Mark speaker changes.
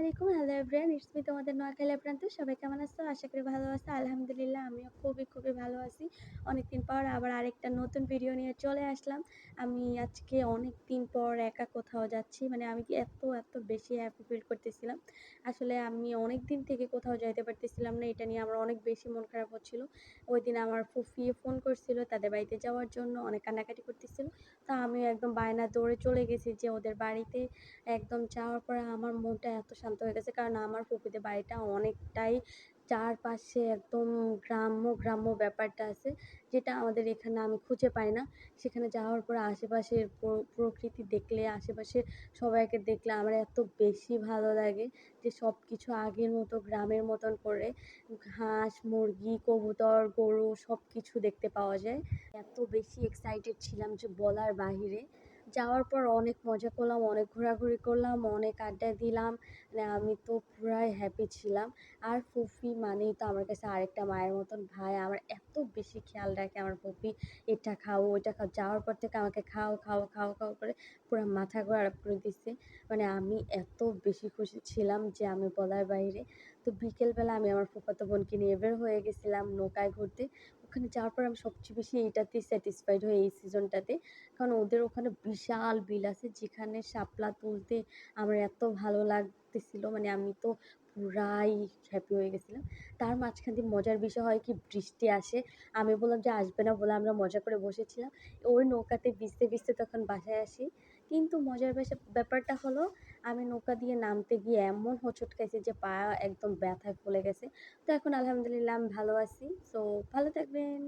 Speaker 1: আলাইকুম। Hello everyone, it's me তোমাদের নোয়াখালী প্রান্ত। সবাই কেমন আছো? আশা করি ভালো আছো। আলহামদুলিল্লাহ আমিও খুবই ভালো আছি। অনেকদিন পর আবার আরেকটা নতুন ভিডিও নিয়ে চলে আসলাম। আমি আজকে অনেকদিন পর একা কোথাও যাচ্ছি। মানে আমি এত বেশি হ্যাপি ফিল করতেছিলাম। আসলে আমি অনেকদিন থেকে কোথাও যাইতে পারতেছিলাম না। এটা নিয়ে আমার অনেক বেশি মন খারাপ হচ্ছিল। ওইদিন আমার ফুফি ফোন করছিল তাদের বাড়িতে যাওয়ার জন্য, অনেক কান্নাকাটি করতেছিল। তা আমিও একদম বায়না দৌড়ে চলে গেছি যে ওদের বাড়িতে। একদম যাওয়ার পরে আমার মনটা এত শান্ত হয়ে গেছে, কারণ আমার ফুফুদের বাড়িটা অনেকটাই চারপাশে একদম গ্রাম্য ব্যাপারটা আছে, যেটা আমাদের এখানে আমি খুঁজে পাই না। সেখানে যাওয়ার পরে আশেপাশের প্রকৃতি দেখলে, আশেপাশে সবাইকে দেখলে আমার এত বেশি ভালো লাগে যে সব কিছু আগের মতো গ্রামের মতন করে হাঁস মুরগি কবুতর গরু সব কিছু দেখতে পাওয়া যায়। এত বেশি এক্সাইটেড ছিলাম যে বলার বাহিরে। যাওয়ার পর অনেক মজা করলাম, অনেক ঘোরাঘুরি করলাম, অনেক আড্ডা দিলাম। মানে আমি তো পুরাই হ্যাপি ছিলাম। আর ফুফি মানেই তো আমার কাছে আরেকটা মায়ের মতন। ভাই আমার এত বেশি খেয়াল রাখে আমার ফুফি, এটা খাও ওইটা খাও। যাওয়ার পর থেকে আমাকে খাও খাও খাও খাও করে পুরো মাথা খারাপ করে দিচ্ছে। মানে আমি এত বেশি খুশি ছিলাম যে আমি বলার বাইরে। তো বিকেলবেলা আমি আমার ফুফাতো বোনকে নিয়ে বের হয়ে গেছিলাম নৌকায় ঘুরতে। ওখানে যাওয়ার পর আমি সবচেয়ে বেশি এইটাতেই স্যাটিসফাইড হই, এই সিজনটাতে। কারণ ওদের ওখানে বিশাল বিল আছে, যেখানে শাপলা তুলতে আমার এত ভালো লাগতেছিল। মানে আমি তো পুরাই হ্যাপি হয়ে গেছিলাম। তার মাঝখান দিয়ে মজার বিষয় হয় কি, বৃষ্টি আসে। আমি বললাম যে আসবে না বলে আমরা মজা করে বসেছিলাম। ওই নৌকাতে ভিজতে তখন বাসায় আসি। কিন্তু মজার ব্যাপারটা হলো, আমি নৌকা দিয়ে নামতে গিয়ে এমন হোঁচট খাইছি যে পা একদম ব্যথায় ফুলে গেছে। তো এখন আলহামদুলিল্লাহ আমি ভালো আছি। সো ভালো থাকবেন।